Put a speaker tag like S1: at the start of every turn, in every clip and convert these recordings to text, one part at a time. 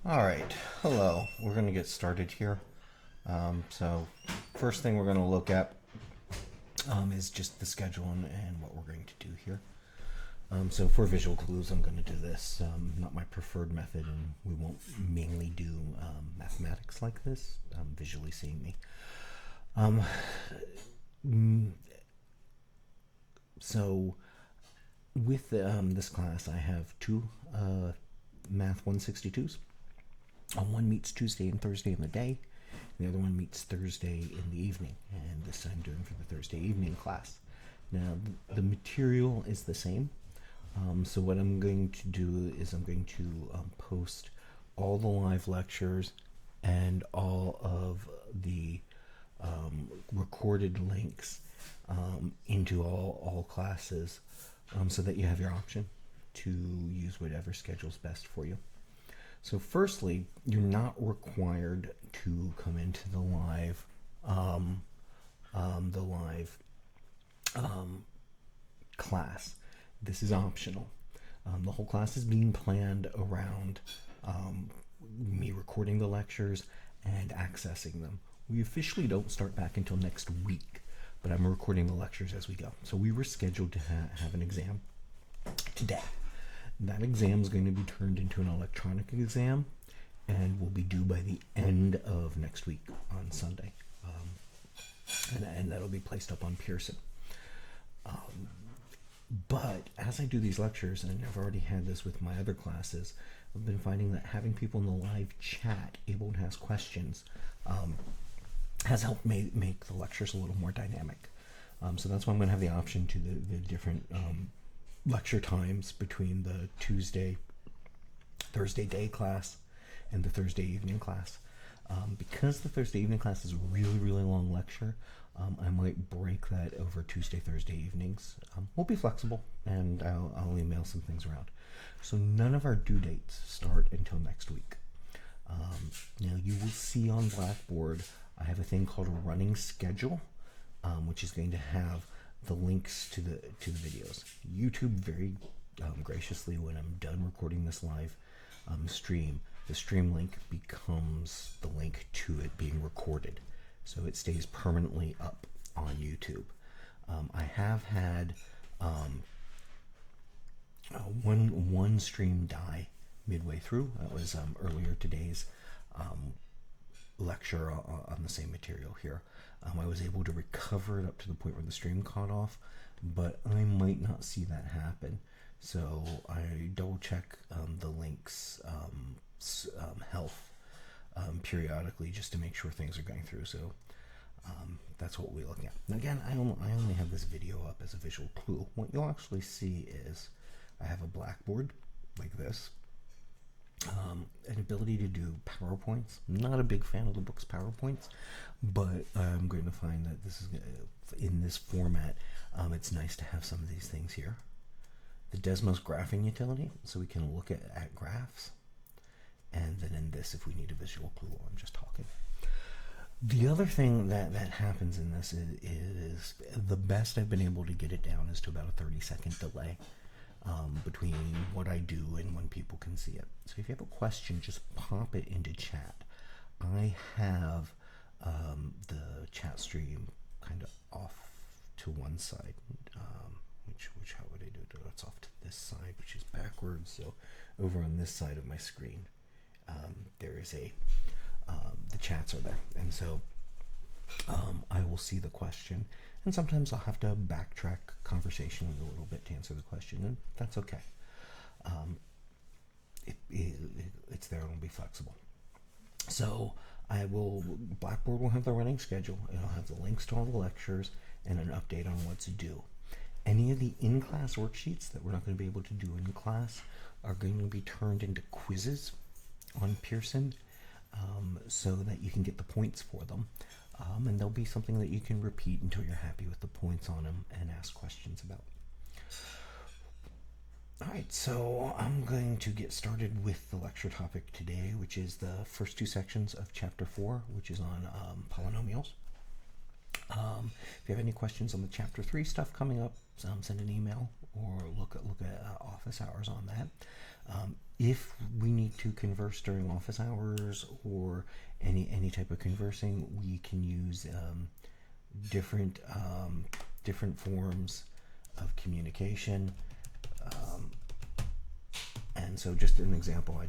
S1: All right, hello. We're going to get started here. So, first thing we're going to look at is just the schedule and what we're going to do here. So, for visual clues, I'm going to do this. Not my preferred method, and we won't mainly do mathematics like this, visually seeing me. So, with this class, I have two Math 162s. One meets Tuesday and Thursday in the day. The other one meets Thursday in the evening. And this I'm doing for the Thursday evening class. Now, the material is the same. So what I'm going to do is I'm going to post all the live lectures and all of the recorded links into all classes, so that you have your option to use whatever schedule's best for you. So firstly, you're not required to come into the live class. This is optional. The whole class is being planned around me recording the lectures and accessing them. We officially don't start back until next week, but I'm recording the lectures as we go. So we were scheduled to have an exam today. That exam is going to be turned into an electronic exam and will be due by the end of next week on Sunday. And that'll be placed up on Pearson. But as I do these lectures, and I've already had this with my other classes, I've been finding that having people in the live chat able to ask questions has helped make the lectures a little more dynamic. So that's why I'm going to have the option to the different lecture times between the Thursday day class and the Thursday evening class. Because the Thursday evening class is a really, really long lecture, I might break that over Tuesday, Thursday evenings. We'll be flexible, and I'll email some things around. So none of our due dates start until next week. Now you will see on Blackboard, I have a thing called a running schedule, which is going to have the links to the videos. YouTube very graciously, when I'm done recording this live stream, the stream link becomes the link to it being recorded, so it stays permanently up on YouTube. I have had one stream die midway through. That was earlier today's lecture on the same material here. I was able to recover it up to the point where the stream caught off, but I might not see that happen. So I double check the link's health periodically, just to make sure things are going through. So that's what we look at. Now again, I only have this video up as a visual clue. What you'll actually see is I have a Blackboard like this. An ability to do PowerPoints. I'm not a big fan of the book's PowerPoints, but I'm going to find that this is in this format. It's nice to have some of these things here. The Desmos graphing utility, so we can look at graphs. And then in this, if we need a visual clue while I'm just talking. The other thing that happens in this is the best I've been able to get it down is to about a 30-second delay between what I do and when people can see it. So if you have a question, just pop it into chat. I have the chat stream kind of off to one side, which how would I do it? It's off to this side, which is backwards. So over on this side of my screen, there is the chats are there, and so I will see the question, and sometimes I'll have to backtrack conversation a little bit to answer the question, and that's okay. It's there and it'll be flexible. So Blackboard will have the running schedule, it'll have the links to all the lectures and an update on what to do. Any of the in-class worksheets that we're not going to be able to do in class are going to be turned into quizzes on Pearson, so that you can get the points for them. And there'll be something that you can repeat until you're happy with the points on them and ask questions about. Alright, so I'm going to get started with the lecture topic today, which is the first two sections of Chapter 4, which is on polynomials. If you have any questions on the Chapter 3 stuff coming up, send an email or look at office hours on that. If we need to converse during office hours or any type of conversing, we can use different forms of communication. And so, just an example,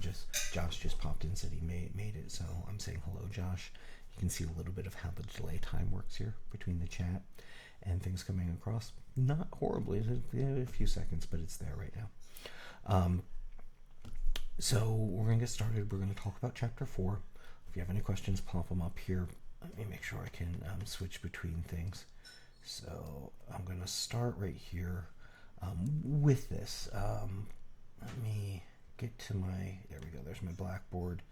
S1: Josh just popped in and said he made it. So I'm saying hello, Josh. You can see a little bit of how the delay time works here between the chat and things coming across. Not horribly, a few seconds, but it's there right now. So we're going to get started. We're going to talk about Chapter 4. If you have any questions, pop them up here. Let me make sure I can switch between things. So I'm going to start right here with this. Let me get to there we go, there's my Blackboard.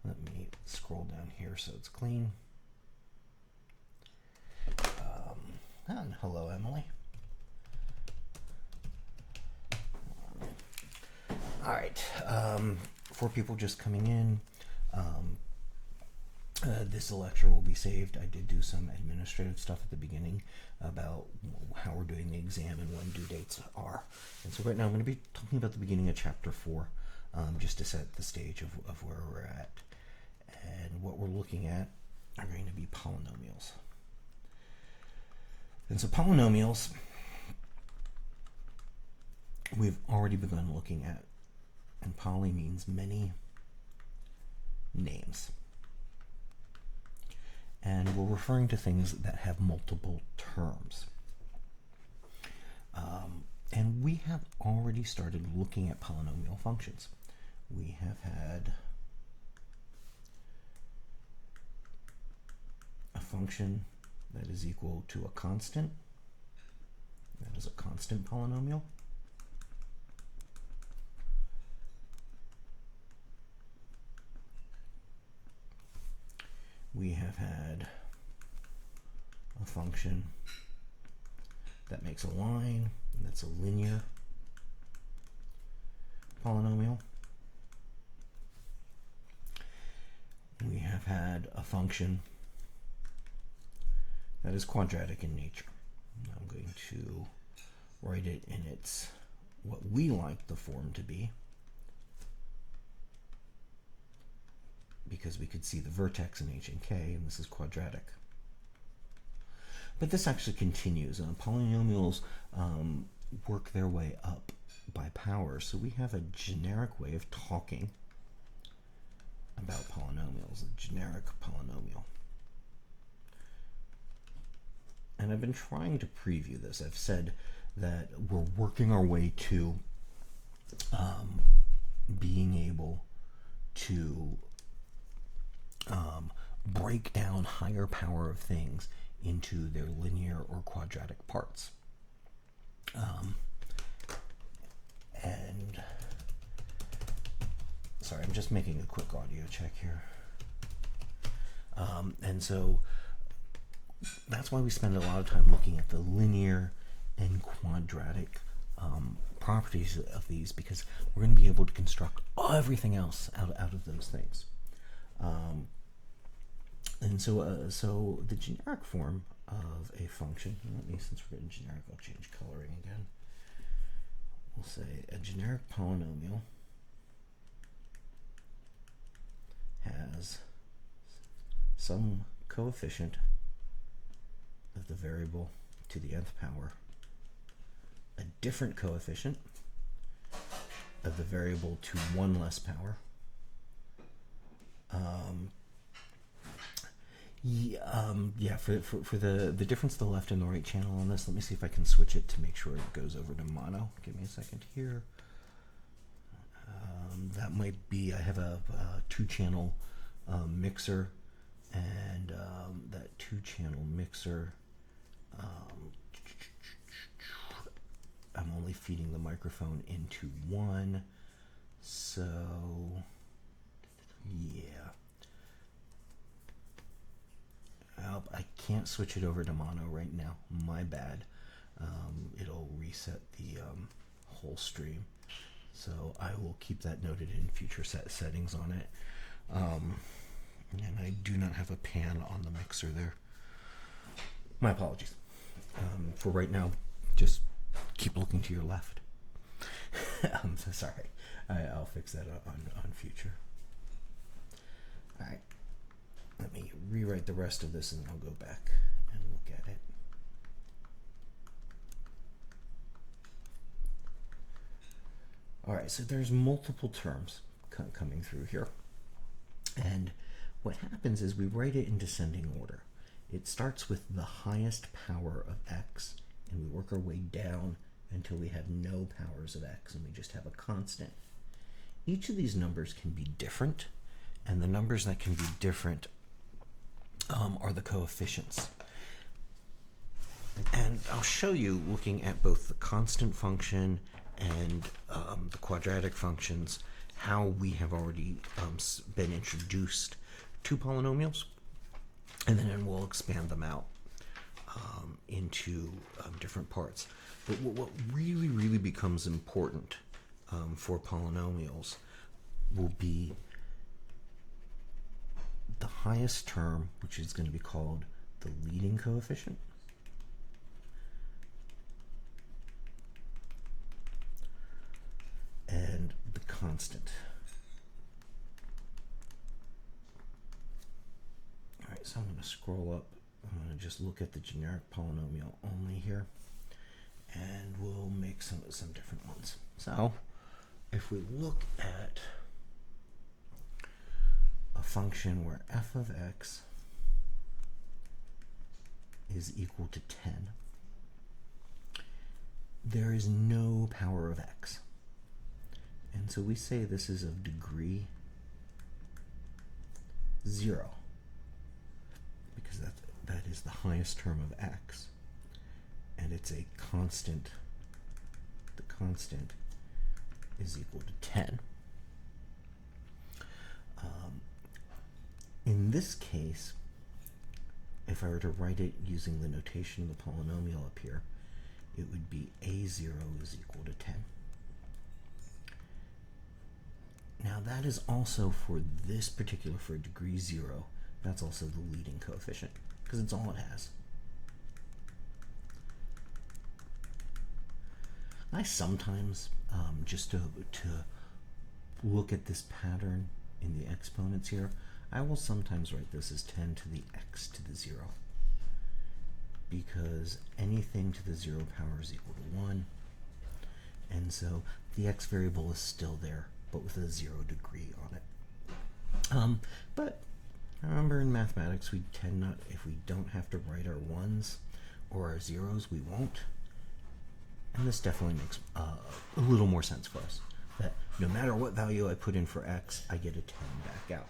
S1: Let me scroll down here so it's clean. And hello, Emily. All right, for people just coming in, this lecture will be saved. I did do some administrative stuff at the beginning about how we're doing the exam and when due dates are. And so right now I'm going to be talking about the beginning of Chapter 4, just to set the stage of where we're at. And what we're looking at are going to be polynomials. And so polynomials, we've already begun looking at, and poly means many names. And we're referring to things that have multiple terms. And we have already started looking at polynomial functions. We have had a function that is equal to a constant. That is a constant polynomial. We have had a function that makes a line, and that's a linear polynomial. We have had a function that is quadratic in nature. I'm going to write it in its what we like the form to be, because we could see the vertex in H and K, and this is quadratic. But this actually continues. Polynomials work their way up by power, so we have a generic way of talking about polynomials, a generic polynomial. And I've been trying to preview this. I've said that we're working our way to being able to break down higher power of things into their linear or quadratic parts. And sorry, I'm just making a quick audio check here. And so that's why we spend a lot of time looking at the linear and quadratic properties of these, because we're going to be able to construct everything else out of those things. And so the generic form of a function, since we're getting generic, I'll change coloring again. We'll say a generic polynomial has some coefficient of the variable to the nth power, a different coefficient of the variable to one less power, for the difference the left and the right channel on this, let me see if I can switch it to make sure it goes over to mono. Give me a second here. That might be, I have a two-channel mixer, and that two-channel mixer, I'm only feeding the microphone into one, so yeah. I can't switch it over to mono right now, my bad. It'll reset the whole stream, so I will keep that noted in future settings on it. And I do not have a pan on the mixer there. My apologies. For right now, just keep looking to your left. I'm so sorry. I'll fix that on future. All right. Let me rewrite the rest of this and I'll go back and look at it. All right, so there's multiple terms coming through here. And what happens is we write it in descending order. It starts with the highest power of x, and we work our way down until we have no powers of x, and we just have a constant. Each of these numbers can be different, and the numbers that can be different are the coefficients. And I'll show you, looking at both the constant function and the quadratic functions, how we have already been introduced to polynomials, and then we'll expand them out into different parts. But what really becomes important for polynomials will be the highest term, which is going to be called the leading coefficient, and the constant. All right, so I'm going to scroll up. I'm going to just look at the generic polynomial only here, and we'll make some different ones. So if we look at a function where f of x is equal to 10, there is no power of x. And so we say this is of degree 0, because that is the highest term of x, and it's a constant. The constant is equal to 10. In this case, if I were to write it using the notation of the polynomial up here, it would be a0 is equal to 10. Now that is also for this particular, for degree 0, that's also the leading coefficient, because it's all it has. I sometimes, just to look at this pattern in the exponents here, I will sometimes write this as 10 to the x to the 0, because anything to the 0 power is equal to 1, and so the x variable is still there, but with a 0 degree on it. But remember, in mathematics, we tend not, if we don't have to write our 1s or our 0s, we won't. And this definitely makes a little more sense for us, that no matter what value I put in for x, I get a 10 back out.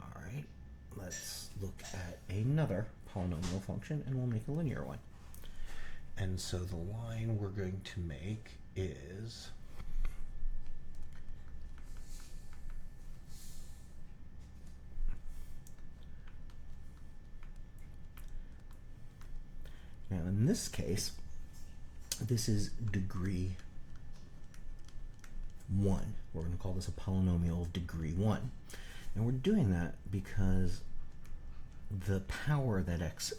S1: All right, let's look at another polynomial function, and we'll make a linear one. And so the line we're going to make is now in this case, this is degree 1. We're going to call this a polynomial of degree 1. And we're doing that because the power that x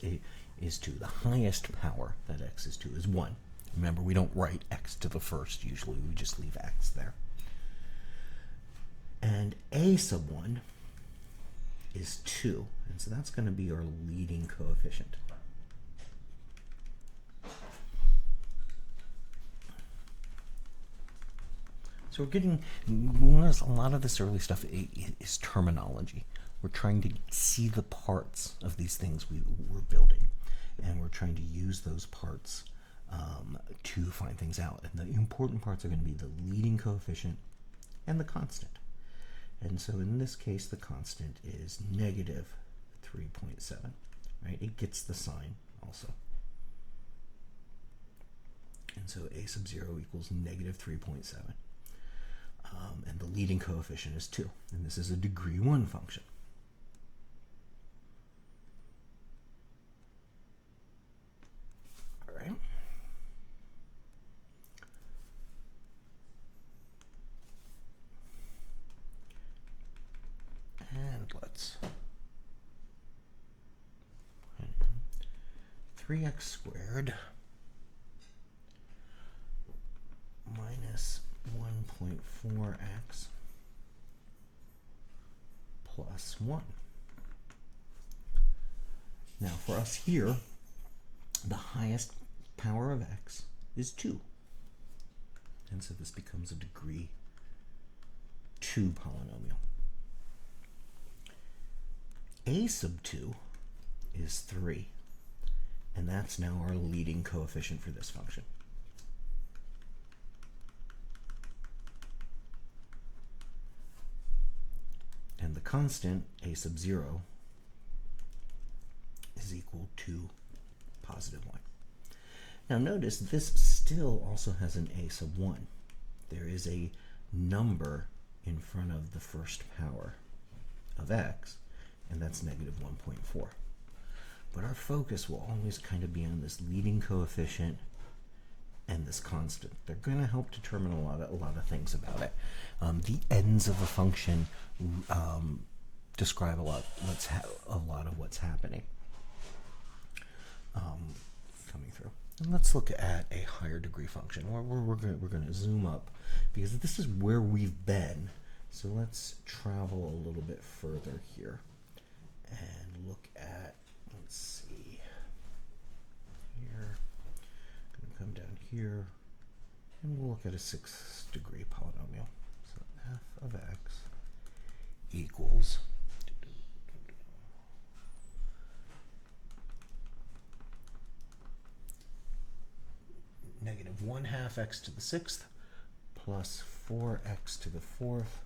S1: is to, the highest power that x is to, is 1. Remember, we don't write x to the first usually, we just leave x there. And a sub 1 is 2, and so that's going to be our leading coefficient. So we're getting, a lot of this early stuff is terminology. We're trying to see the parts of these things we're building, and we're trying to use those parts to find things out. And the important parts are going to be the leading coefficient and the constant. And so in this case, the constant is negative 3.7, right? It gets the sign also. And so a sub 0 equals negative 3.7. And the leading coefficient is 2. And this is a degree 1 function. All right. And let's 3x squared minus 1.4x plus 1. Now for us here, the highest power of x is 2. And so this becomes a degree 2 polynomial. A sub 2 is 3. And that's now our leading coefficient for this function. And the constant, a sub 0, is equal to positive 1. Now notice this still also has an a sub 1. There is a number in front of the first power of x, and that's negative 1.4. But our focus will always kind of be on this leading coefficient and this constant. They're going to help determine a lot of things about it. The ends of a function describe a lot of what's happening coming through. And let's look at a higher degree function. We're going to zoom up because this is where we've been. So let's travel a little bit further here and look at, let's see, here, going to come down here, and we'll look at a 6th degree polynomial. So f of x equals negative 1/2 x to the 6th plus 4x to the 4th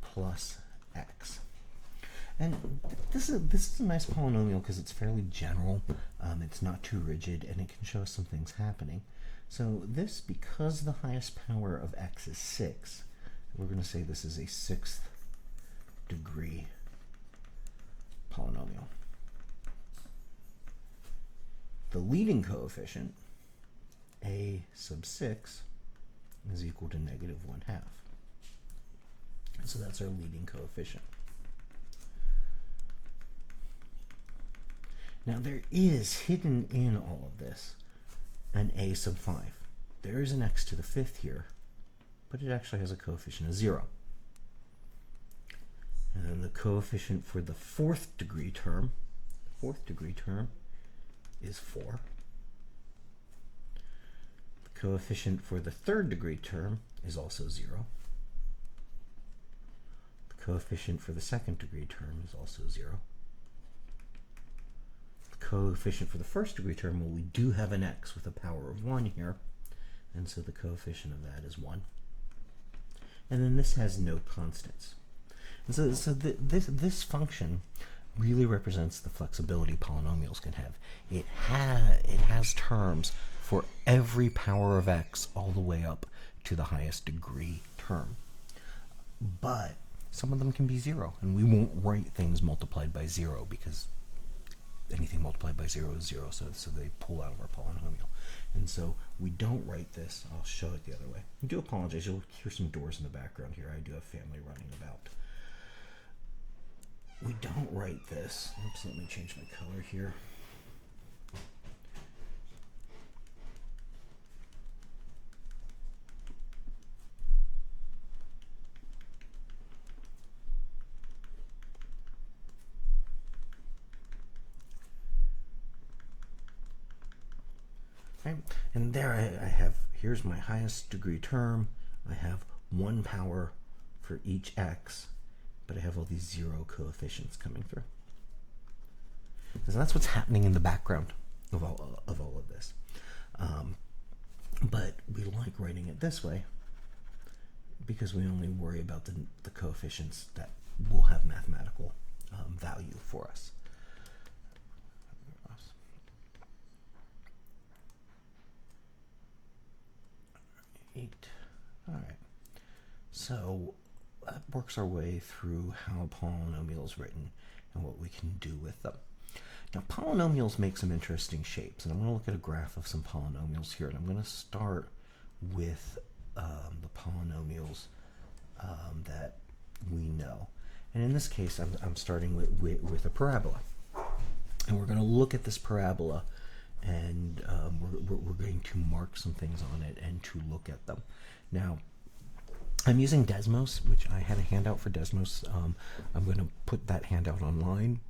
S1: plus x. And this is a nice polynomial because it's fairly general, it's not too rigid, and it can show us some things happening. So this, because the highest power of x is 6, we're going to say this is a 6th degree polynomial. The leading coefficient, a sub 6, is equal to negative 1/2. So that's our leading coefficient. Now there is hidden in all of this an a sub 5. There is an x to the 5th here, but it actually has a coefficient of 0. And then the coefficient for the 4th degree term, is 4. The coefficient for the 3rd degree term is also 0. The coefficient for the 2nd degree term is also 0. The coefficient for the 1st degree term, well, we do have an x with a power of 1 here, and so the coefficient of that is 1. And then this has no constants. And so this function really represents the flexibility polynomials can have. It has terms for every power of x all the way up to the highest degree term. But some of them can be 0, and we won't write things multiplied by 0 because anything multiplied by 0 is 0, so they pull out of our polynomial. And so we don't write this. I'll show it the other way. I do apologize. You'll hear some doors in the background here. I do have family running about. We don't write this. Oops, let me change my color here. Right. And there I have, here's my highest degree term. I have 1 power for each x, but I have all these 0 coefficients coming through. So that's what's happening in the background of all of this. But we like writing it this way because we only worry about the coefficients that will have mathematical value for us. All right. So that works our way through how a polynomial is written and what we can do with them. Now, polynomials make some interesting shapes, and I'm going to look at a graph of some polynomials here, and I'm going to start with the polynomials that we know. And in this case, I'm starting with a parabola. And we're going to look at this parabola, and we're going to mark some things on it and to look at them. Now, I'm using Desmos, which I had a handout for Desmos. I'm going to put that handout online,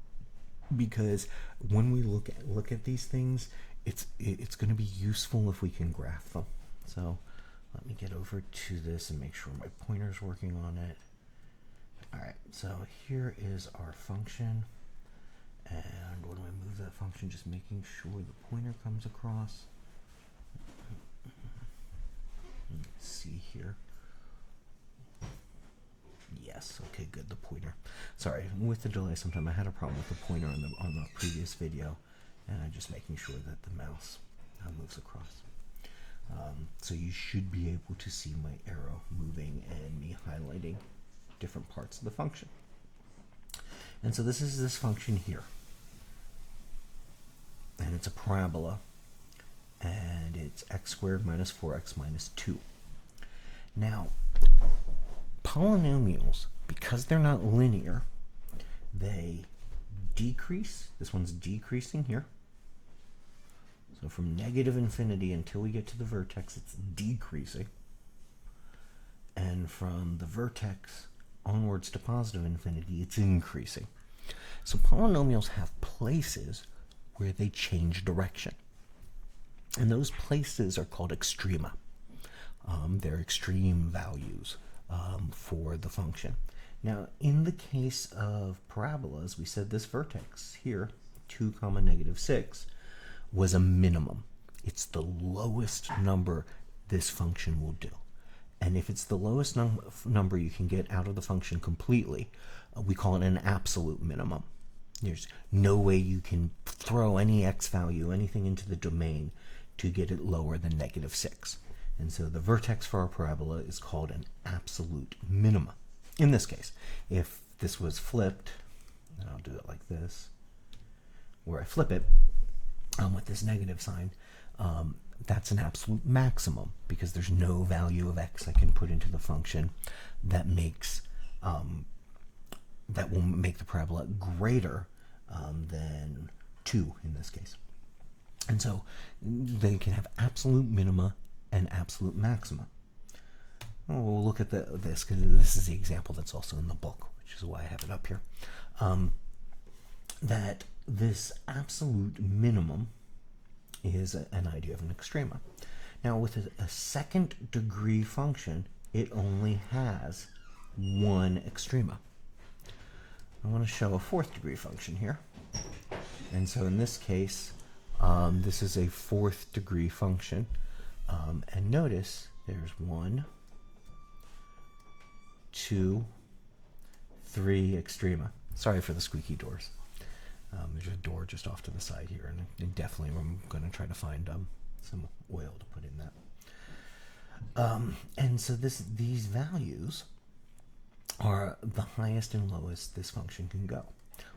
S1: because when we look at these things, it's going to be useful if we can graph them. So let me get over to this and make sure my pointer's working on it. All right, so here is our function, and when we move that function, just making sure the pointer comes across. Let's see here. Yes, okay, good, the pointer. Sorry, with the delay, sometime I had a problem with the pointer on the previous video, and I'm just making sure that the mouse moves across. So you should be able to see my arrow moving and me highlighting different parts of the function. And so this is this function here, and it's a parabola, and it's x squared minus 4x minus 2. Now, polynomials, because they're not linear, they decrease. This one's decreasing here. So from negative infinity until we get to the vertex, it's decreasing. And from the vertex onwards to positive infinity, it's increasing. So polynomials have places where they change direction. And those places are called extrema. They're extreme values for the function. Now, in the case of parabolas, we said this vertex here, 2, negative 6, was a minimum. It's the lowest number this function will do. And if it's the lowest number you can get out of the function completely, we call it an absolute minimum. There's no way you can throw any x value, anything into the domain to get it lower than negative 6. And so the vertex for our parabola is called an absolute minima. In this case, if this was flipped, and I'll do it like this, where I flip it with this negative sign, that's an absolute maximum, because there's no value of x I can put into the function that makes that will make the parabola greater than 2 in this case. And so they can have absolute minima and absolute maxima. Well, we'll look at this, because this is the example that's also in the book, which is why I have it up here. That this absolute minimum is an idea of an extrema. Now, with a second degree function, it only has one extrema. I want to show a fourth degree function here. And so in this case, this is a fourth degree function. And notice there's 1, 2, 3 extrema. Sorry for the squeaky doors. There's a door just off to the side here, and definitely I'm going to try to find some oil to put in that. And so these values are the highest and lowest this function can go.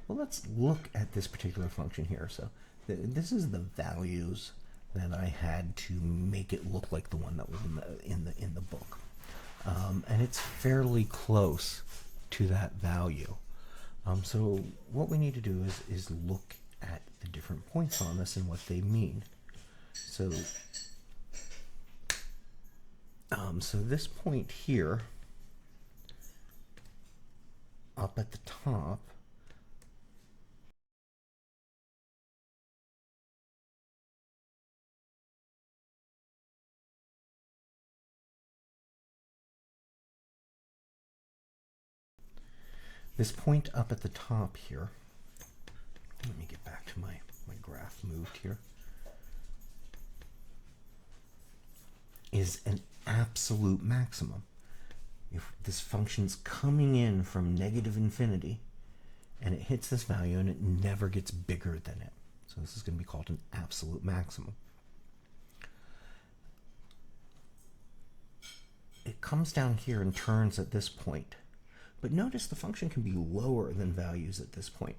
S1: Well, let's look at this particular function here. So this is the values that I had to make it look like the one that was in the book, and it's fairly close to that value. So what we need to do is look at the different points on this and what they mean. So so this point here, up at the top, this point up at the top here, let me get back to my graph moved here, is an absolute maximum. If this function's coming in from negative infinity and it hits this value and it never gets bigger than it. So this is going to be called an absolute maximum. It comes down here and turns at this point. But notice the function can be lower than values at this point.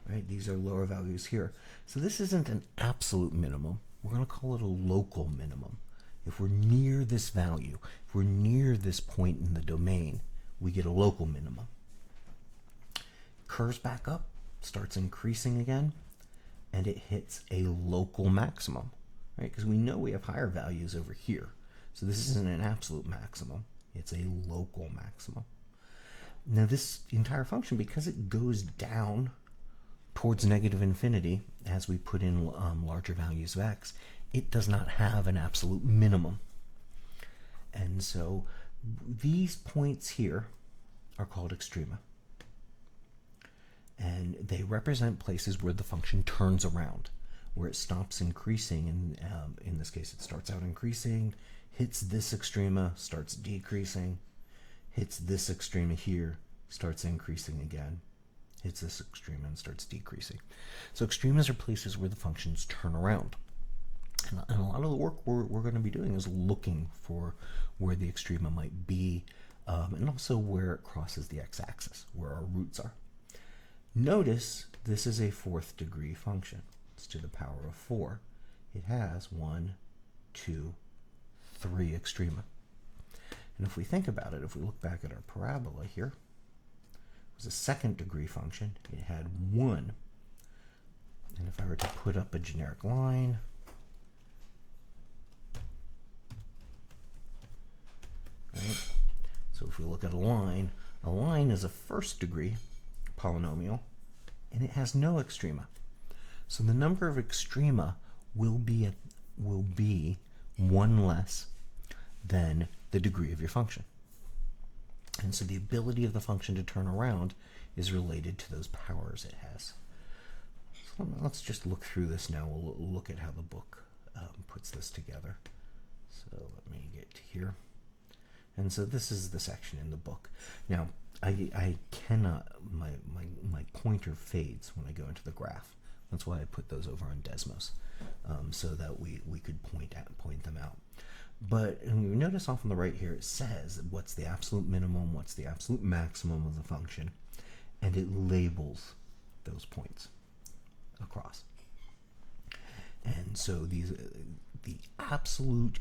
S1: Right? These are lower values here. So this isn't an absolute minimum. We're going to call it a local minimum. If we're near this value, if we're near this point in the domain, we get a local minimum. Curves back up, starts increasing again. and it hits a local maximum, right? Because we know we have higher values over here. So this isn't an absolute maximum. It's a local maximum. Now this entire function, because it goes down towards negative infinity as we put in larger values of x, it does not have an absolute minimum. And so these points here are called extrema. And they represent places where the function turns around, where it stops increasing. And in this case, it starts out increasing, hits this extrema, starts decreasing, hits this extrema here, starts increasing again, hits this extrema and starts decreasing. So extremas are places where the functions turn around. And a lot of the work we're going to be doing is looking for where the extrema might be, and also where it crosses the x-axis, where our roots are. Notice this is a fourth degree function. It's to the power of 4. It has 1, 2, 3 extrema. And if we think about it, if we look back at our parabola here, it was a second degree function. It had 1. And if I were to put up a generic line, right? So if we look at a line is a first degree polynomial, and it has no extrema. So the number of extrema will be 1 less than the degree of your function. And so the ability of the function to turn around is related to those powers it has. So let's just look through this now. We'll look at how the book puts this together. So let me get to here. And so this is the section in the book. Now, I cannot, my pointer fades when I go into the graph. That's why I put those over on Desmos, so that we could point them out. But you notice off on the right here, it says what's the absolute minimum, what's the absolute maximum of the function, and it labels those points across. And so the absolute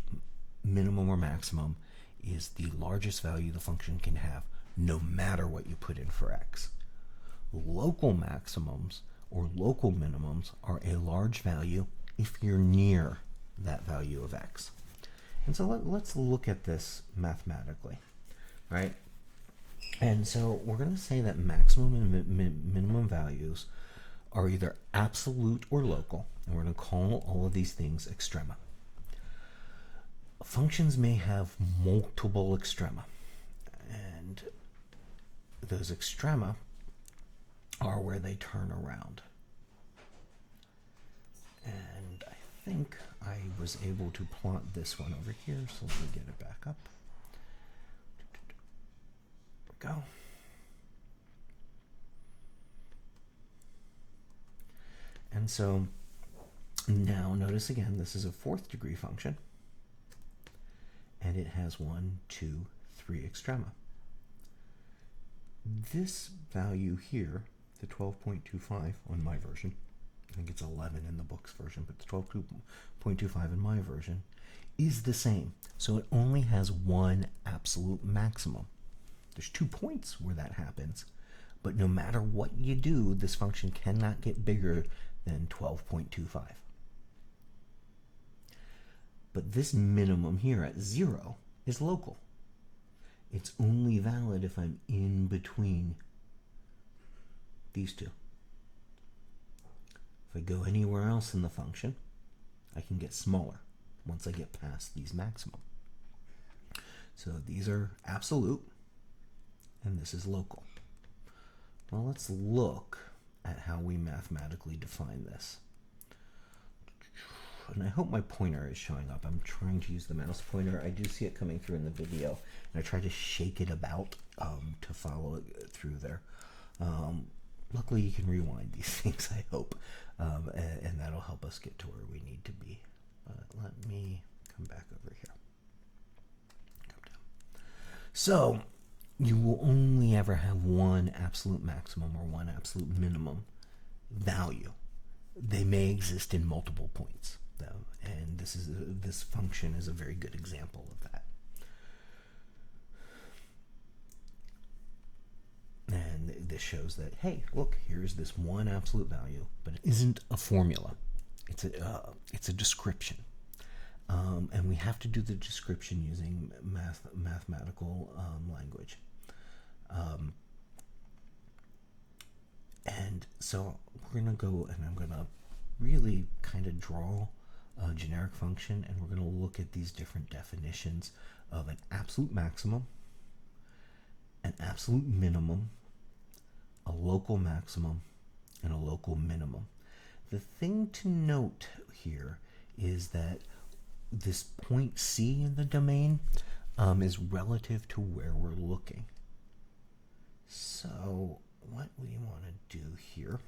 S1: minimum or maximum is the largest value the function can have, no matter what you put in for x. Local maximums or local minimums are a large value if you're near that value of x. And so let's look at this mathematically, right? And so we're going to say that maximum and minimum values are either absolute or local, and we're going to call all of these things extrema. Functions may have multiple extrema, and those extrema are where they turn around. And I think I was able to plot this one over here, so let me get it back up. There we go. And so now notice again, this is a fourth degree function, and it has 1, 2, 3 extrema. This value here, the 12.25 on my version, I think it's 11 in the book's version, but the 12.25 in my version, is the same. So it only has one absolute maximum. There's 2 points where that happens, but no matter what you do, this function cannot get bigger than 12.25. But this minimum here at 0 is local. It's only valid if I'm in between these two. If I go anywhere else in the function, I can get smaller once I get past these maximum. So these are absolute, and this is local. Well, let's look at how we mathematically define this. And I hope my pointer is showing up. I'm trying to use the mouse pointer. I do see it coming through in the video, and I try to shake it about to follow it through there. Luckily, you can rewind these things, I hope, and that'll help us get to where we need to be. But let me come back over here. Come down. So you will only ever have one absolute maximum or one absolute minimum value. They may exist in multiple points, though, and this function is a very good example of that. And this this shows that, hey, look, here's this one absolute value, but it isn't a formula. It's a description. And we have to do the description using mathematical language. And so we're going to go and I'm going to really kind of draw a generic function, and we're going to look at these different definitions of an absolute maximum, an absolute minimum, a local maximum, and a local minimum. The thing to note here is that this point C in the domain is relative to where we're looking. So what we want to do here,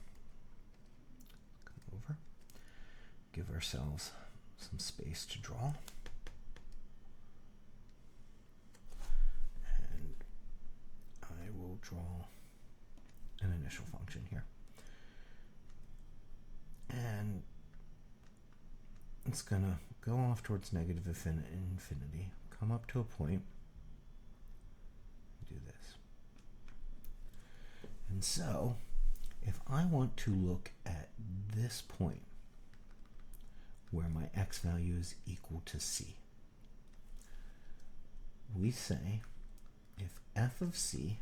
S1: come over, give ourselves some space to draw. And I will draw an initial function here. And it's going to go off towards negative infinity, come up to a point, do this. And so, if I want to look at this point where my x value is equal to c, we say if f of c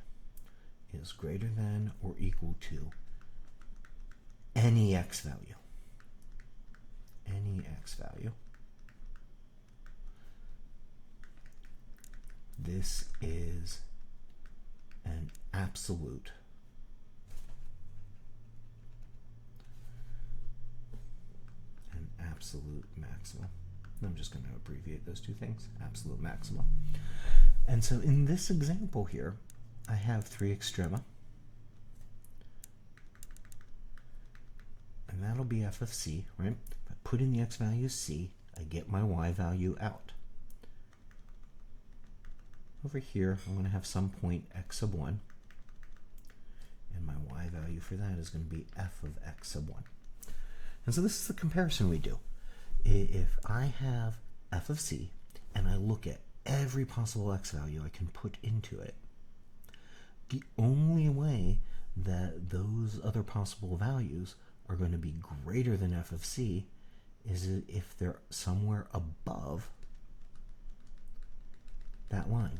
S1: is greater than or equal to any x value, this is an absolute maximum. I'm just going to abbreviate those two things, absolute maximum. And so in this example here, I have three extrema, and that'll be f of c, right? If I put in the x value c, I get my y value out. Over here, I'm going to have some point x sub 1, and my y value for that is going to be f of x sub 1. And so this is the comparison we do. If I have f of c, and I look at every possible x value I can put into it, the only way that those other possible values are going to be greater than f of c is if they're somewhere above that line.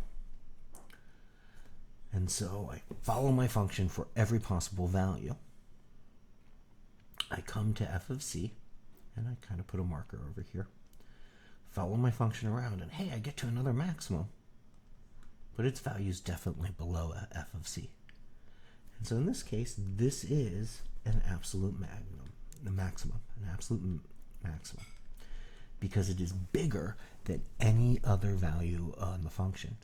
S1: And so I follow my function for every possible value. I come to f of c, and I kind of put a marker over here. Follow my function around, and hey, I get to another maximum. But its value is definitely below f of c. And so in this case, this is an absolute maximum, because it is bigger than any other value on the function.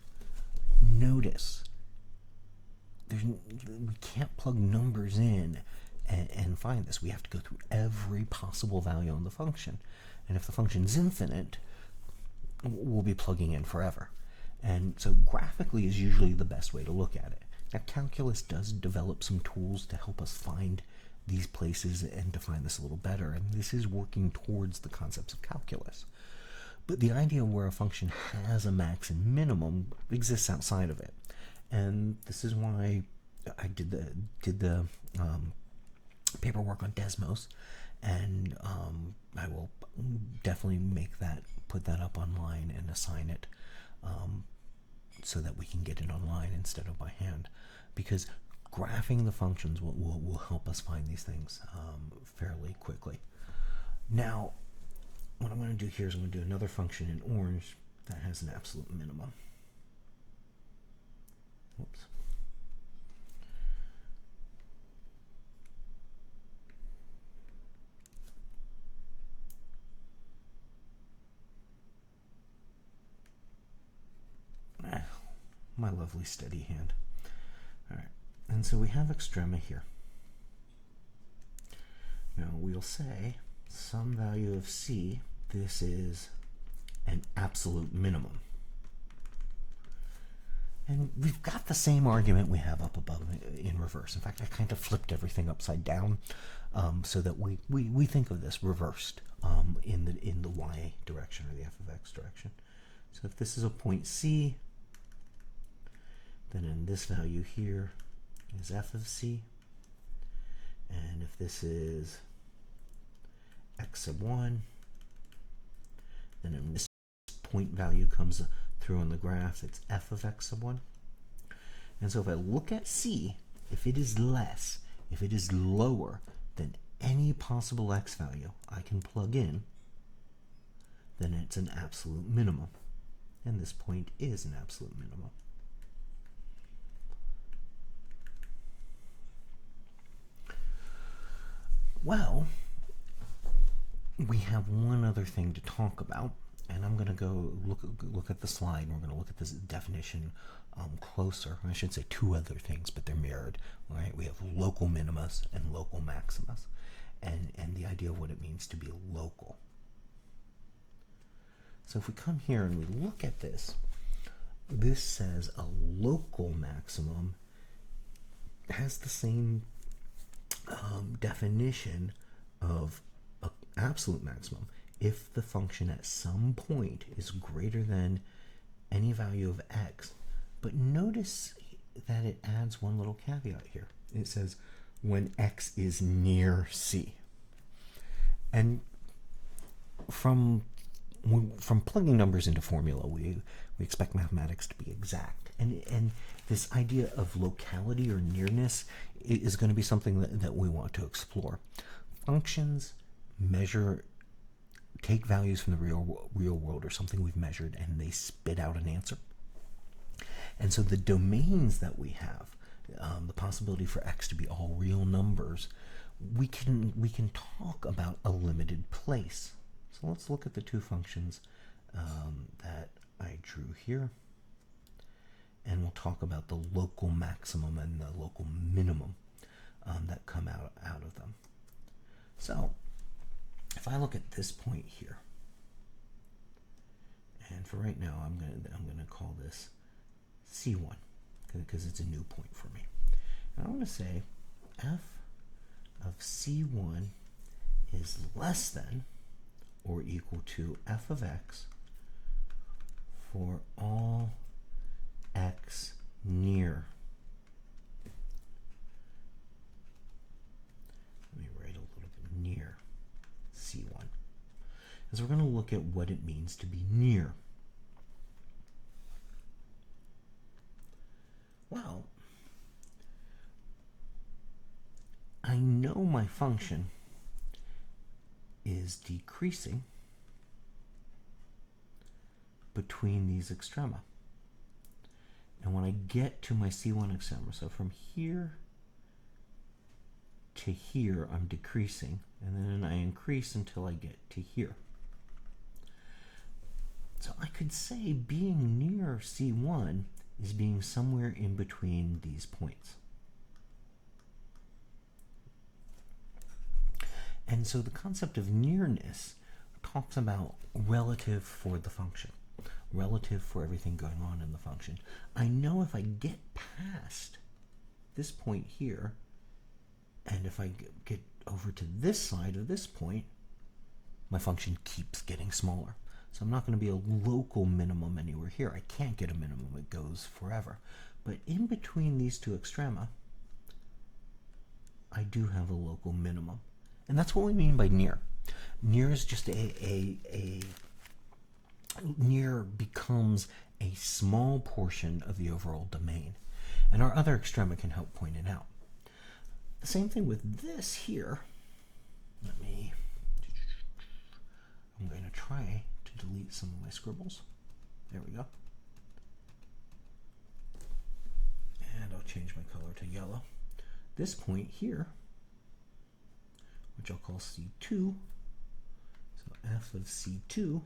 S1: Notice, we can't plug numbers in and find this. We have to go through every possible value on the function. And if the function is infinite, we'll be plugging in forever. And so graphically is usually the best way to look at it. Now, calculus does develop some tools to help us find these places and define this a little better, and this is working towards the concepts of calculus. But the idea where a function has a max and minimum exists outside of it. And this is why I did the paperwork on Desmos, and I will definitely put that up online and assign it so that we can get it online instead of by hand, because graphing the functions will help us find these things fairly quickly. Now, what I'm going to do here is I'm going to do another function in orange that has an absolute minimum. Whoops. My lovely steady hand. All right, and so we have extrema here. Now we'll say some value of c, this is an absolute minimum. And we've got the same argument we have up above in reverse. In fact, I kind of flipped everything upside down so that we think of this reversed in the y direction or the f of x direction. So if this is a point c, then in this value here, is f of c, and if this is x sub 1, then in this point value comes through on the graph, it's f of x sub 1. And so if I look at c, if it is less, if it is lower than any possible x value I can plug in, then it's an absolute minimum. And this point is an absolute minimum. Well, we have one other thing to talk about, and I'm going to go look at the slide, and we're going to look at this definition closer. I should say two other things, but they're mirrored. Right? We have local minimas and local maximas, and the idea of what it means to be local. So if we come here and we look at this, this says a local maximum has the same definition of an absolute maximum if the function at some point is greater than any value of x. But notice that it adds one little caveat here. It says when x is near c. And from plugging numbers into formula, we expect mathematics to be exact. And this idea of locality or nearness is going to be something that we want to explore. Functions take values from the real world or something we've measured, and they spit out an answer. And so the domains that we have, the possibility for x to be all real numbers, we can talk about a limited place. So let's look at the two functions that I drew here, and we'll talk about the local maximum and the local minimum that come out of them. So if I look at this point here, and for right now I'm gonna call this C1 because it's a new point for me. And I want to say f of C1 is less than or equal to f of x for all x near. Let me write a little bit near C1. Because we're going to look at what it means to be near. Well, I know my function is decreasing between these extrema. And when I get to my C1 extrema, so from here to here, I'm decreasing, and then I increase until I get to here. So I could say being near C1 is being somewhere in between these points. And so the concept of nearness talks about relative for the function, relative for everything going on in the function. I know if I get past this point here, and if I get over to this side of this point, my function keeps getting smaller. So I'm not going to be a local minimum anywhere here. I can't get a minimum. It goes forever. But in between these two extrema, I do have a local minimum. And that's what we mean by near. Near is just near becomes a small portion of the overall domain. And our other extrema can help point it out. The same thing with this here. I'm going to try to delete some of my scribbles. There we go. And I'll change my color to yellow. This point here, which I'll call C2, so f of C2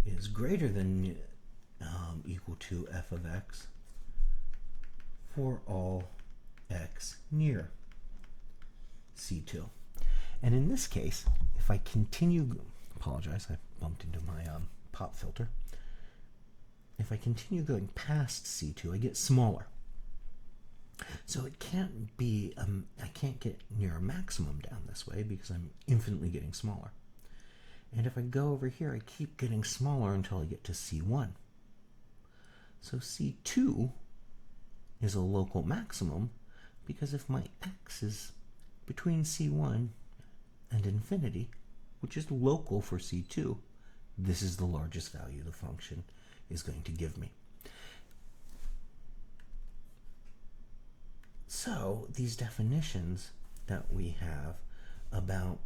S1: is greater than equal to f of x for all x near C2. And in this case, if I continue, apologize, I bumped into my pop filter. If I continue going past C2, I get smaller. So it can't be, I can't get near a maximum down this way because I'm infinitely getting smaller. And if I go over here, I keep getting smaller until I get to C1. So C2 is a local maximum because if my x is between c1 and infinity, which is local for c2, this is the largest value the function is going to give me. So these definitions that we have about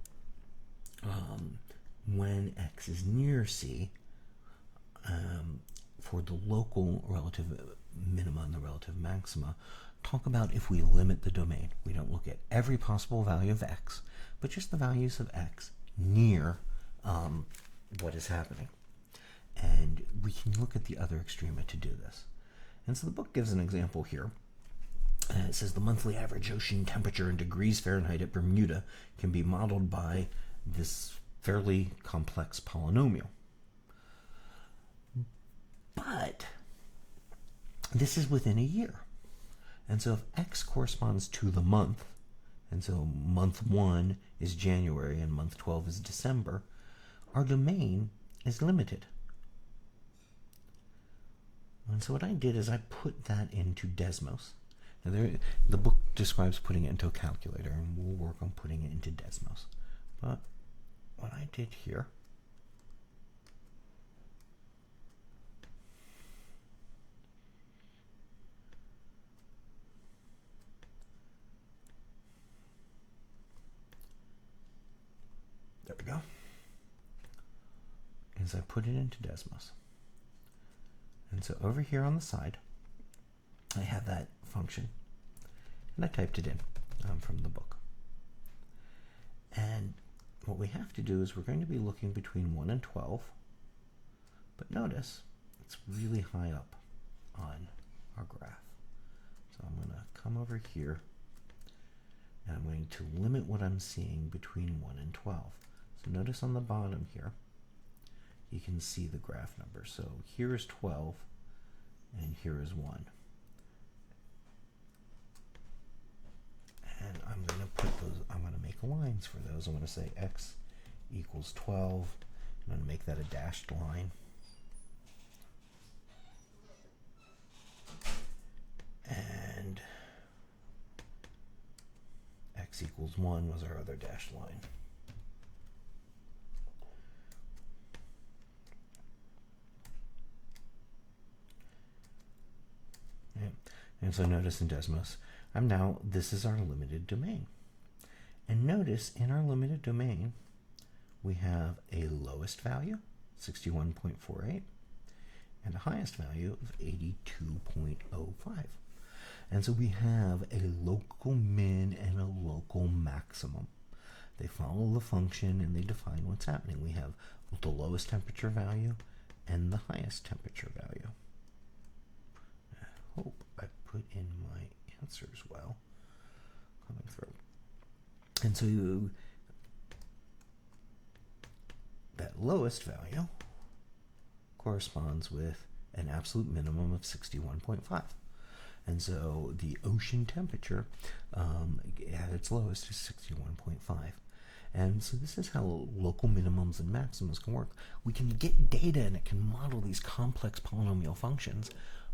S1: when x is near c, for the local relative minima and the relative maxima, talk about if we limit the domain. We don't look at every possible value of x, but just the values of x near what is happening. And we can look at the other extrema to do this. And so the book gives an example here. It says the monthly average ocean temperature in degrees Fahrenheit at Bermuda can be modeled by this fairly complex polynomial. But this is within a year. And so if x corresponds to the month, and so month 1 is January and month 12 is December, our domain is limited. And so what I did is I put that into Desmos. Now the book describes putting it into a calculator, and we'll work on putting it into Desmos. But what I did here, there we go, is I put it into Desmos. And so over here on the side, I have that function, and I typed it in from the book. And what we have to do is we're going to be looking between 1 and 12, but notice it's really high up on our graph. So I'm going to come over here, and I'm going to limit what I'm seeing between 1 and 12. So notice on the bottom here, you can see the graph number. So here is 12, and here is 1. And I'm going to put those, I'm going to make lines for those. I'm going to say x equals 12. I'm going to make that a dashed line. And x equals 1 was our other dashed line. Yeah. And so notice in Desmos, this is our limited domain. And notice in our limited domain, we have a lowest value, 61.48, and a highest value of 82.05. And so we have a local min and a local maximum. They follow the function and they define what's happening. We have the lowest temperature value and the highest temperature value. I hope I put in my answers well coming through. And so that lowest value corresponds with an absolute minimum of 61.5. And so the ocean temperature at its lowest is 61.5. And so this is how local minimums and maximums can work. We can get data and it can model these complex polynomial functions,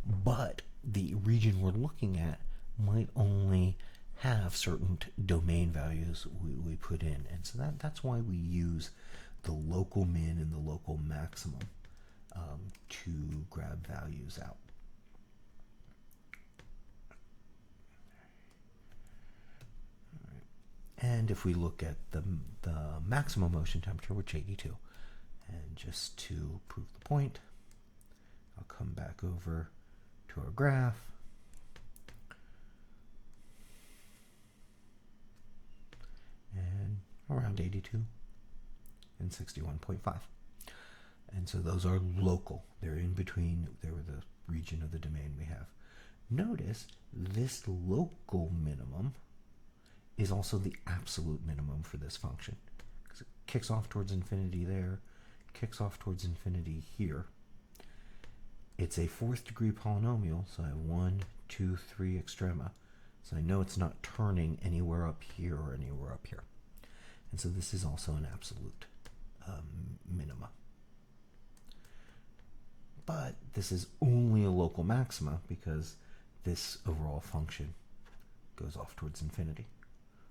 S1: but the region we're looking at might only have certain domain values we put in. And so that's why we use the local min and the local maximum to grab values out. And if we look at the maximum ocean temperature, which is 82, and just to prove the point, I'll come back over to our graph. And around 82 and 61.5. And so those are local. They're in between, they're the region of the domain we have. Notice this local minimum is also the absolute minimum for this function, because it kicks off towards infinity there, kicks off towards infinity here. It's a 4th degree polynomial, so I have 1, 2, 3 extrema. So I know it's not turning anywhere up here or anywhere up here. And so this is also an absolute minima. But this is only a local maxima because this overall function goes off towards infinity.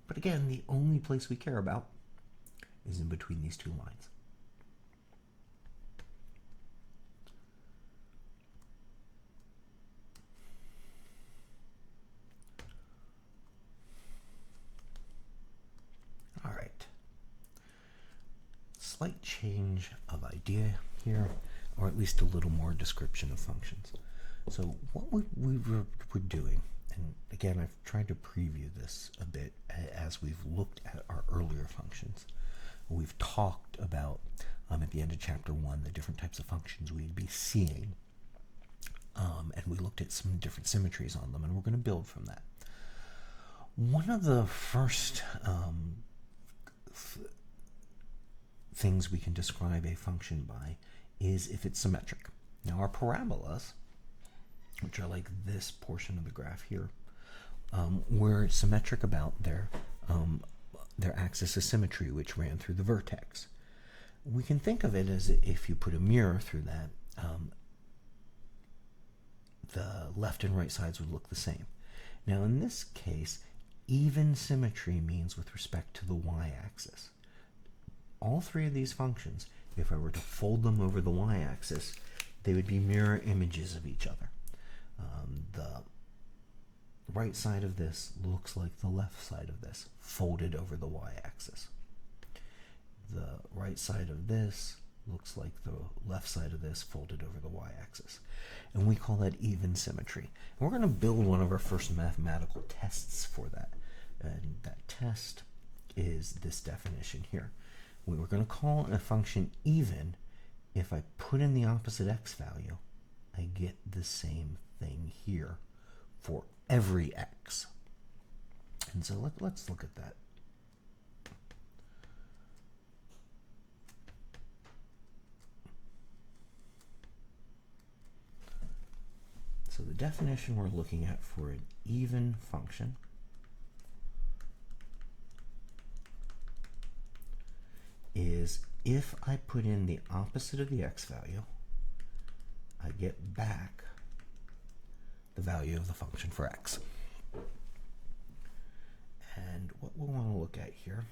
S1: But again, the only place we care about is in between these two lines. All right. Slight change of idea here, or at least a little more description of functions. So what we were doing, and again, I've tried to preview this a bit as we've looked at our earlier functions. We've talked about, at the end of chapter 1, the different types of functions we'd be seeing. And we looked at some different symmetries on them, and we're going to build from that. One of the first things we can describe a function by is if it's symmetric. Now, our parabolas, which are like this portion of the graph here, were symmetric about their axis of symmetry, which ran through the vertex. We can think of it as if you put a mirror through that, the left and right sides would look the same. Now, in this case, even symmetry means with respect to the y-axis. All three of these functions, if I were to fold them over the y-axis, they would be mirror images of each other. The right side of this looks like the left side of this, folded over the y-axis. The right side of this looks like the left side of this, folded over the y-axis. And we call that even symmetry. And we're going to build one of our first mathematical tests for that. And that test is this definition here. We were going to call a function even if I put in the opposite x value, I get the same thing here for every x. And so let's look at that. So the definition we're looking at for an even function is if I put in the opposite of the x value, I get back the value of the function for x. And what we want to look at here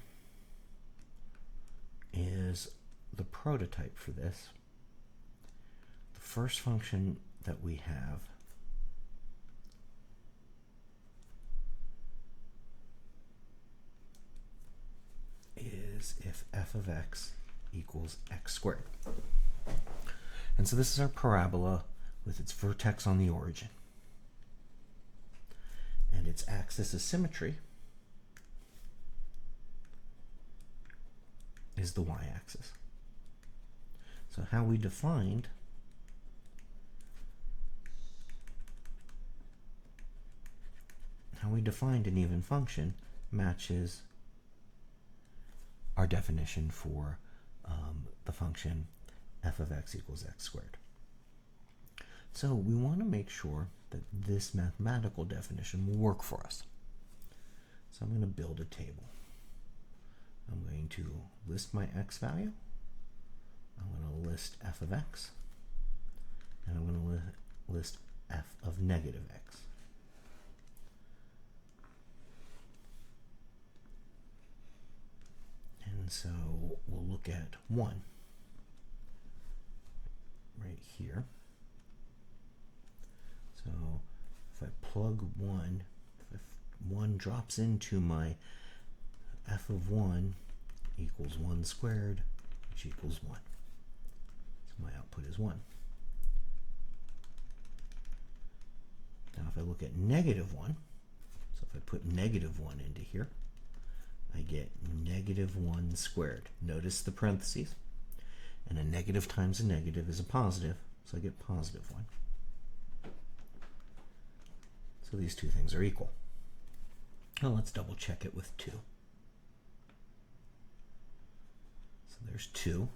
S1: is the prototype for this. The first function that we have is if f of x equals x squared. And so this is our parabola with its vertex on the origin. And its axis of symmetry is the y-axis. So how we defined an even function matches our definition for the function f of x equals x squared. So we want to make sure that this mathematical definition will work for us. So I'm going to build a table. I'm going to list my x value. I'm going to list f of x. And I'm going to list f of negative x. And so we'll look at 1 right here. So if I plug 1, if 1 drops into my f of 1 equals 1 squared, which equals 1. So my output is 1. Now if I look at negative 1, so if I put negative 1 into here, I get negative 1 squared. Notice the parentheses. And a negative times a negative is a positive, so I get positive 1. So these two things are equal. Now let's double check it with 2. So there's 2.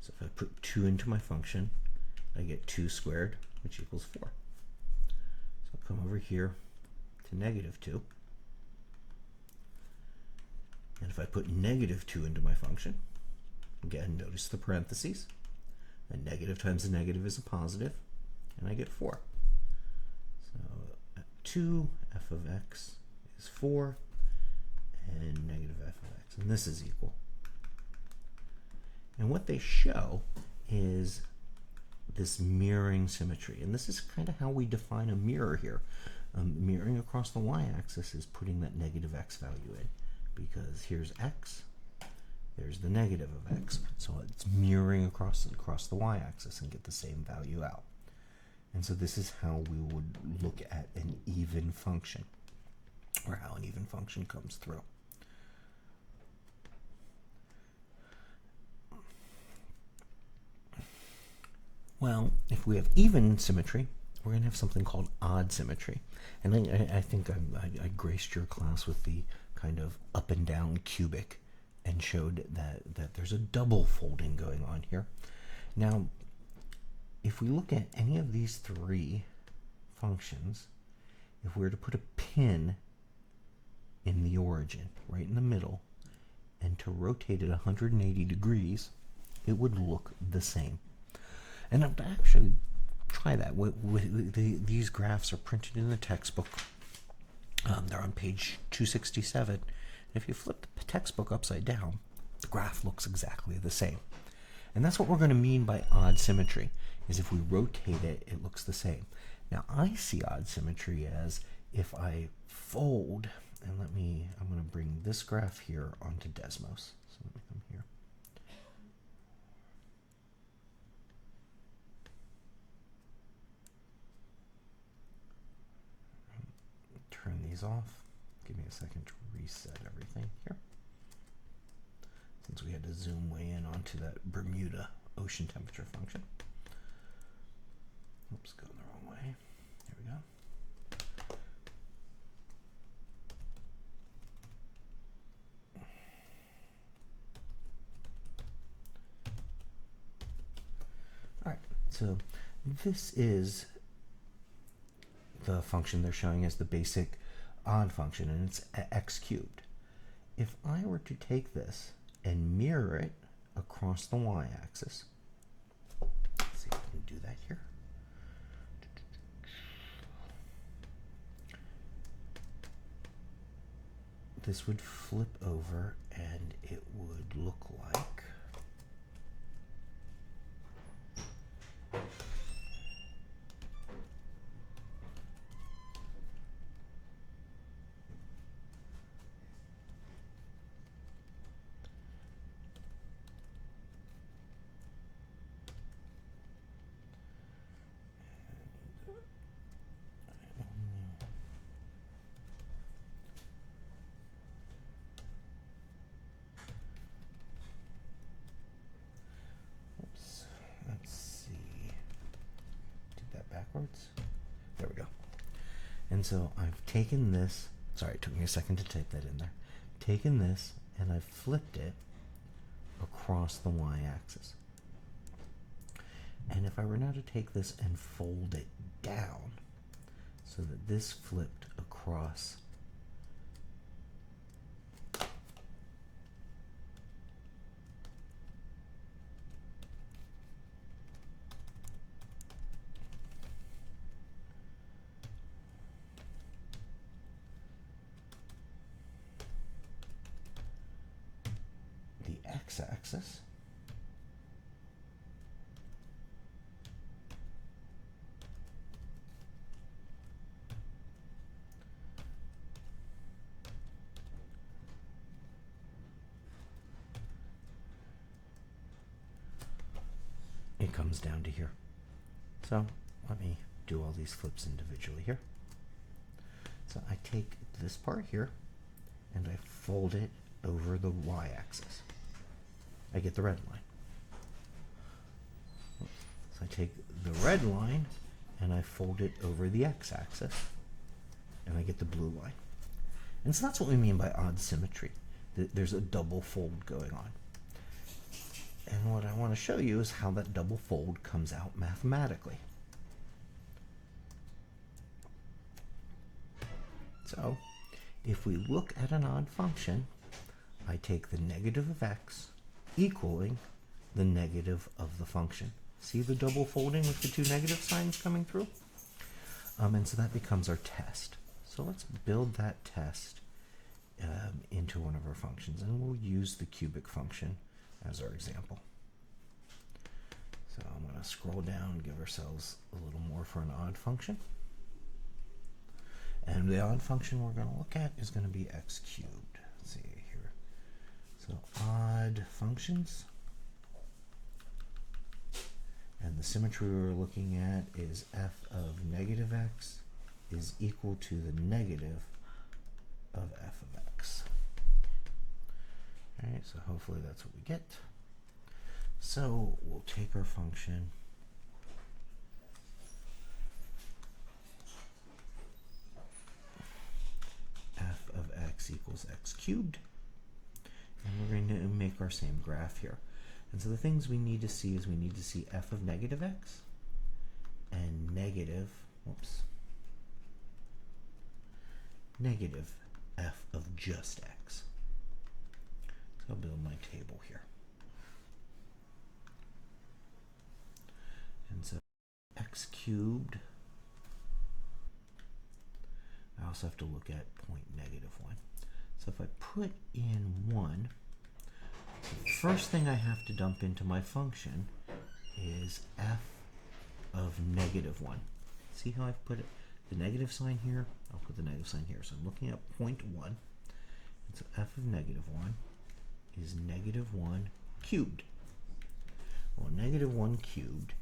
S1: So if I put 2 into my function, I get 2 squared, which equals 4. So I'll come over here to negative 2. And if I put negative 2 into my function, again, notice the parentheses. A negative times a negative is a positive, and I get 4. So 2 f of x is 4, and negative f of x, and this is equal. And what they show is this mirroring symmetry, and this is kind of how we define a mirror here. Mirroring across the y-axis is putting that negative x value in, because here's x, there's the negative of x, so it's mirroring across the y-axis and get the same value out. And so this is how we would look at an even function, or how an even function comes through. Well, if we have even symmetry, we're going to have something called odd symmetry. And I think I graced your class with the kind of up and down cubic and showed that there's a double folding going on here. Now, if we look at any of these three functions, if we were to put a pin in the origin, right in the middle, and to rotate it 180 degrees, it would look the same. And I'll actually try that. These graphs are printed in the textbook. They're on page 267. If you flip the textbook upside down, the graph looks exactly the same. And that's what we're going to mean by odd symmetry, is if we rotate it, it looks the same. Now, I see odd symmetry as if I fold, and I'm going to bring this graph here onto Desmos. So let me come here. Turn these off. Give me a second to reset everything here, since we had to zoom way in onto that Bermuda ocean temperature function. Oops, going the wrong way. There we go. All right, so this is the function they're showing as the basic odd function, and it's x cubed. If I were to take this and mirror it across the y-axis, let's see if I can do that here. This would flip over and it would look like backwards. There we go. And so I've taken this, sorry, it took me a second to type that in there. Taken this and I've flipped it across the y-axis. And if I were now to take this and fold it down so that this flipped across x-axis, it comes down to here. So let me do all these flips individually here. So I take this part here and I fold it over the y-axis. I get the red line. So I take the red line and I fold it over the x-axis and I get the blue line. And so that's what we mean by odd symmetry. There's a double fold going on. And what I want to show you is how that double fold comes out mathematically. So if we look at an odd function, I take the negative of x equaling the negative of the function. See the double folding with the two negative signs coming through? And so that becomes our test. So let's build that test into one of our functions, and we'll use the cubic function as our example. So I'm going to scroll down and give ourselves a little more for an odd function. And the odd function we're going to look at is going to be x cubed. Let's see here. So odd functions. And the symmetry we're looking at is f of negative x is equal to the negative of f of x. All right, so hopefully that's what we get. So we'll take our function f of x equals x cubed, and we're going to make our same graph here. And so the things we need to see is we need to see f of negative x and negative f of just x. So I'll build my table here. And so x cubed, I also have to look at point negative 1. So if I put in 1, the first thing I have to dump into my function is f of negative 1. See how I've put it? The negative sign here, I'll put the negative sign here. So I'm looking at point 1. And so f of negative 1 is negative 1 cubed. Well, negative 1 cubed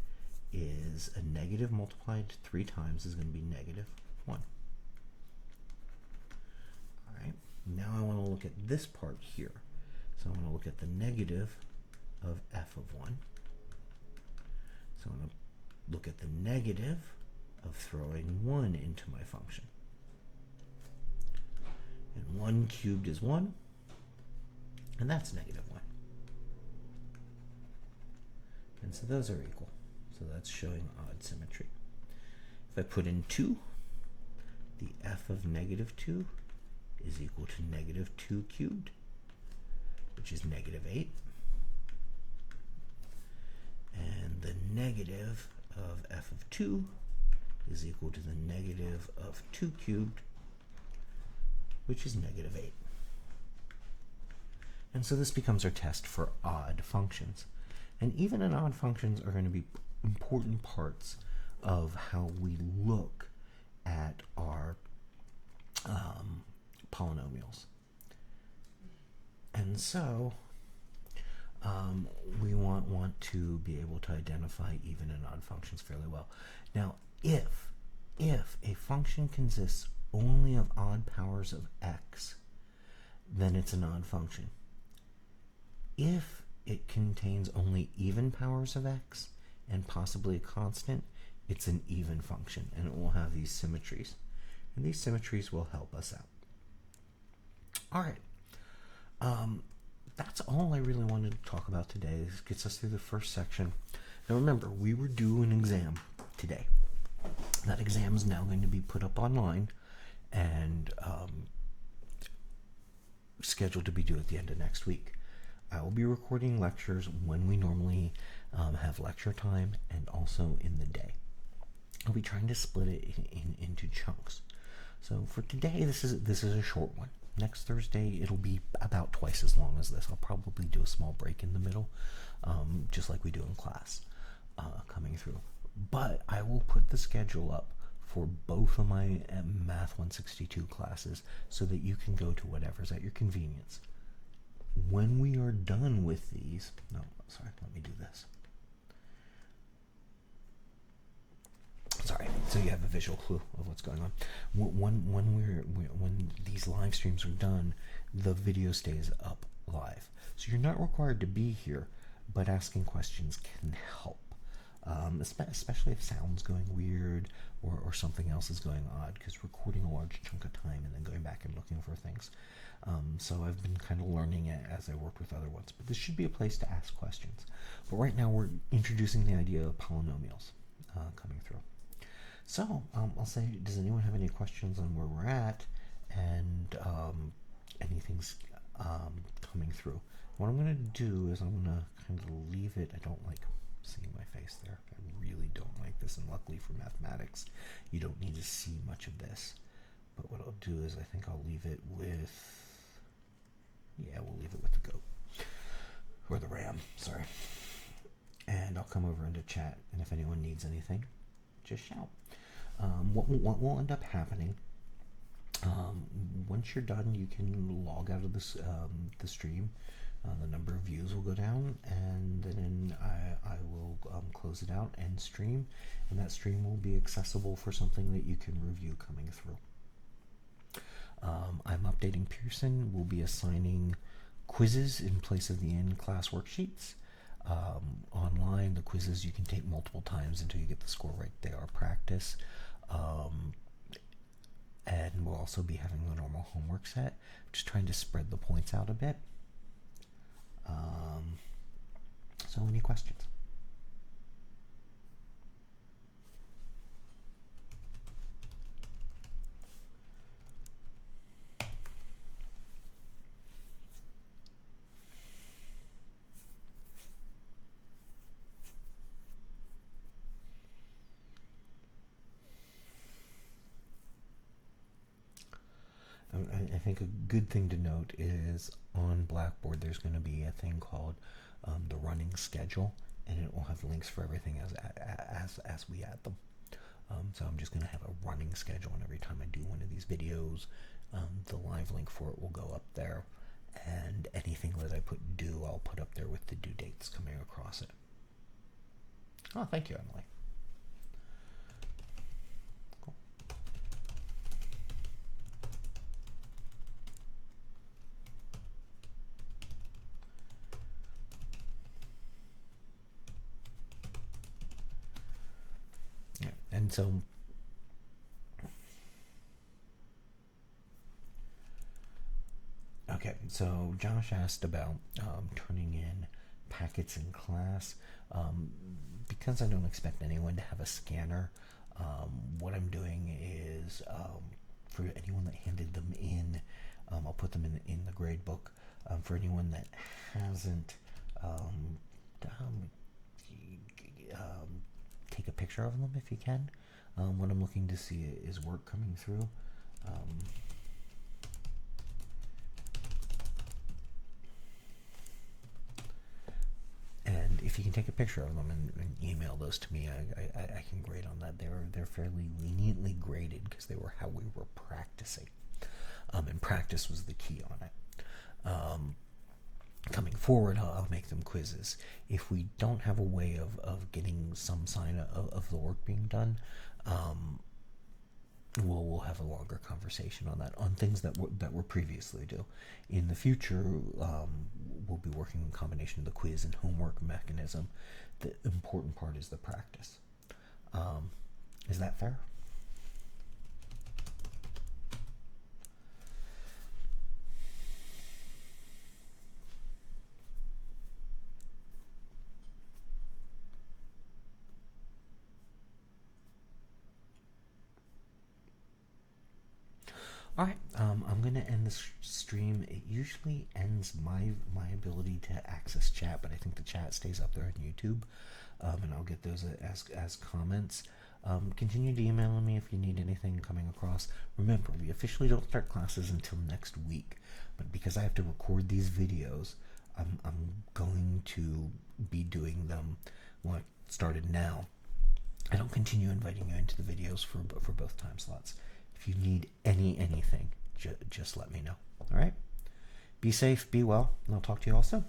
S1: is a negative multiplied 3 times is going to be negative 1. All right, now I want to look at this part here. So I'm going to look at the negative of f of 1. So I'm going to look at the negative of throwing 1 into my function. And 1 cubed is 1, and that's negative 1. And so those are equal. So that's showing odd symmetry. If I put in 2, the f of negative 2 is equal to negative 2 cubed, which is negative 8. And the negative of f of 2 is equal to the negative of 2 cubed, which is negative 8. And so this becomes our test for odd functions. And even in odd functions are going to be important parts of how we look at our polynomials. And so we want to be able to identify even and odd functions fairly well. Now, if a function consists only of odd powers of x, then it's an odd function. If it contains only even powers of x and possibly a constant, it's an even function, and it will have these symmetries. And these symmetries will help us out. All right. That's all I really wanted to talk about today. This gets us through the first section. Now remember, we were due an exam today. That exam is now going to be put up online and scheduled to be due at the end of next week. I will be recording lectures when we normally have lecture time and also in the day. I'll be trying to split it into chunks. So for today, this is a short one. Next Thursday, it'll be about twice as long as this. I'll probably do a small break in the middle, just like we do in class, coming through. But I will put the schedule up for both of my Math 162 classes so that you can go to whatever's at your convenience. When we are done with these, no, sorry, let me do this. Sorry, so you have a visual clue of what's going on. When these live streams are done, the video stays up live. So you're not required to be here, but asking questions can help. Especially if sound's going weird or something else is going odd, because recording a large chunk of time and then going back and looking for things. So I've been kind of learning it as I work with other ones. But this should be a place to ask questions. But right now we're introducing the idea of polynomials coming through. So I'll say, does anyone have any questions on where we're at and anything's coming through? What I'm going to do is I'm going to kind of leave it. I don't like seeing my face there. I really don't like this, and luckily for mathematics, you don't need to see much of this. But what I'll do is I think I'll leave it with, yeah, we'll leave it with the goat. Or the ram, sorry. And I'll come over into chat, and if anyone needs anything, just shout. What will end up happening, once you're done, you can log out of this the stream. The number of views will go down, and then I will close it out and stream, and that stream will be accessible for something that you can review coming through. I'm updating Pearson. We'll be assigning quizzes in place of the in-class worksheets. Online, the quizzes you can take multiple times until you get the score right. They are practice. And we'll also be having the normal homework set, just trying to spread the points out a bit. So any questions? I think a good thing to note is on Blackboard there's going to be a thing called the running schedule, and it will have links for everything as we add them. So I'm just going to have a running schedule, and every time I do one of these videos, the live link for it will go up there, and anything that I put due, I'll put up there with the due dates coming across it. Oh, thank you, Emily. And so okay, so Josh asked about turning in packets in class. Because I don't expect anyone to have a scanner, what I'm doing is for anyone that handed them in, I'll put them in the grade book. For anyone that hasn't, take a picture of them if you can. What I'm looking to see is work coming through. And if you can take a picture of them and email those to me, I can grade on that. They're fairly leniently graded because they were how we were practicing, and practice was the key on it. Coming forward, I'll make them quizzes. If we don't have a way of getting some sign of the work being done, we'll have a longer conversation on that, on things that were previously due. In the future, we'll be working in combination of the quiz and homework mechanism. The important part is the practice. Is that fair? Alright, I'm going to end this stream. It usually ends my ability to access chat, but I think the chat stays up there on YouTube, and I'll get those as comments. Continue to email me if you need anything coming across. Remember, we officially don't start classes until next week, but because I have to record these videos, I'm going to be doing them when I started now. And I'll continue inviting you into the videos for both time slots. If you need anything, just let me know. All right? Be safe, be well, and I'll talk to you all soon.